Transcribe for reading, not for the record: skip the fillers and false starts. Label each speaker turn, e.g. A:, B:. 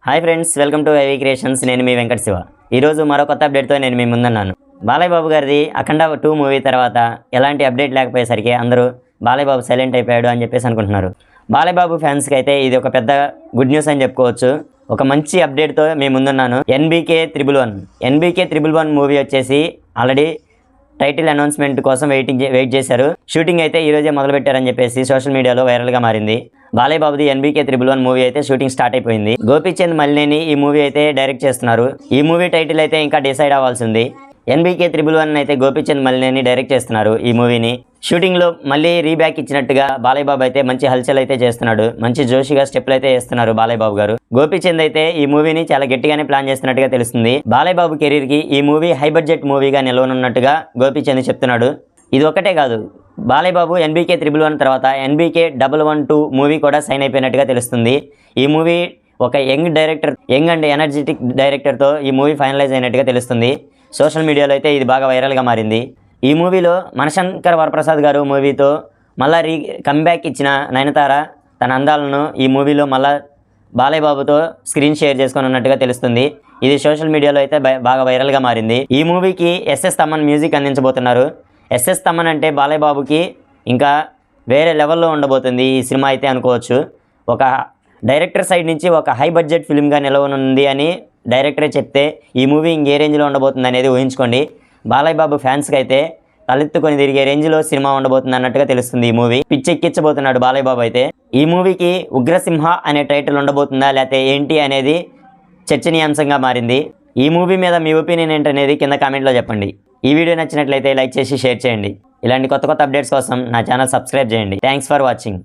A: Hi friends, welcome to ivy creations. నేను మీ వెంకట శివ. ఈరోజు మరో కొత్త అప్డేట్తో నేను మీ ముందున్నాను. బాలయ్య బాబు గారిది అఖండ 2 మూవీ తర్వాత ఎలాంటి అప్డేట్ లేకపోయేసరికి అందరూ బాలయ్య బాబు సైలెంట్ అయిపోయాడు అని చెప్పేసి అనుకుంటున్నారు. బాలయ్య బాబు ఫ్యాన్స్కి అయితే ఇది ఒక పెద్ద గుడ్ న్యూస్ అని చెప్పుకోవచ్చు. ఒక మంచి అప్డేట్తో మీ ముందున్నాను. ఎన్బీకే 111 మూవీ వచ్చేసి ఆల్రెడీ టైటిల్ అనౌన్స్మెంట్ కోసం వెయిట్ చేశారు. షూటింగ్ అయితే ఈ రోజే మొదలుపెట్టారని చెప్పేసి సోషల్ మీడియాలో వైరల్గా మారింది. బాలయ్య బాబుది ఎన్బీకే 111 మూవీ అయితే షూటింగ్ స్టార్ట్ అయిపోయింది. గోపీచంద్ మల్లేని ఈ మూవీ అయితే డైరెక్ట్ చేస్తున్నారు. ఈ మూవీ టైటిల్ అయితే ఇంకా డిసైడ్ అవ్వాల్సి ఉంది. ఎన్బీకే 111 అయితే గోపీచంద్ మల్లేని డైరెక్ట్ చేస్తున్నారు. ఈ మూవీని షూటింగ్లో మళ్ళీ రీబ్యాక్ ఇచ్చినట్టుగా బాలయ్య బాబు అయితే మంచి హల్చల్ అయితే చేస్తున్నాడు. మంచి జోషిగా స్టెప్లు అయితే వేస్తున్నారు బాలయ్య బాబు గారు. గోపీచంద్ అయితే ఈ మూవీని చాలా గట్టిగానే ప్లాన్ చేస్తున్నట్టుగా తెలుస్తుంది. బాలయ్య బాబు కెరీర్కి ఈ మూవీ హై బడ్జెట్ మూవీగా నిలవనున్నట్టుగా గోపీచంద్ చెప్తున్నాడు. ఇది ఒకటే కాదు, బాలయ్య బాబు ఎన్బీకే 111 తర్వాత ఎన్బీకే 112 మూవీ కూడా సైన్ అయిపోయినట్టుగా తెలుస్తుంది. ఈ మూవీ ఒక యంగ్ అండ్ ఎనర్జెటిక్ డైరెక్టర్తో ఈ మూవీ ఫైనలైజ్ అయినట్టుగా తెలుస్తుంది. సోషల్ మీడియాలో అయితే ఇది బాగా వైరల్గా మారింది. ఈ మూవీలో మనశంకర్ వరప్రసాద్ గారు మూవీతో మళ్ళీ కంబ్యాక్ ఇచ్చిన నయనతార తన అందాలను ఈ మూవీలో మళ్ళీ బాలయ్య బాబుతో స్క్రీన్ షేర్ చేసుకొని ఉన్నట్టుగా తెలుస్తుంది. ఇది సోషల్ మీడియాలో అయితే బాగా వైరల్గా మారింది. ఈ మూవీకి ఎస్ఎస్ తమన్ మ్యూజిక్ అందించబోతున్నారు. ఎస్ఎస్ తమన్ అంటే బాలయ్య బాబుకి ఇంకా వేరే లెవెల్లో ఉండబోతుంది ఈ సినిమా అయితే అనుకోవచ్చు. ఒక డైరెక్టర్ సైడ్ నుంచి ఒక హై బడ్జెట్ ఫిల్మ్గా నిలవనుంది అని డైరెక్టరే చెప్తే ఈ మూవీ ఇంకే రేంజ్లో ఉండబోతుంది అనేది ఊహించుకోండి. బాలయ్య బాబు ఫ్యాన్స్కి అయితే తలెత్తుకొని తిరిగే రేంజ్లో సినిమా ఉండబోతుంది అన్నట్టుగా తెలుస్తుంది. ఈ మూవీ పిచ్చెక్కించబోతున్నాడు బాలయ్య బాబు అయితే. ఈ మూవీకి ఉగ్రసింహ అనే టైటిల్ ఉండబోతుందా లేకపోతే ఏంటి అనేది చర్చనీయాంశంగా మారింది. ఈ మూవీ మీద మీ ఒపీనియన్ ఏంటనేది కింద కామెంట్లో చెప్పండి. ఈ వీడియో నచ్చినట్లయితే లైక్ చేసి షేర్ చేయండి. ఇలాంటి కొత్త అప్డేట్స్ కోసం నా ఛానల్ సబ్స్క్రైబ్ చేయండి. Thanks for watching.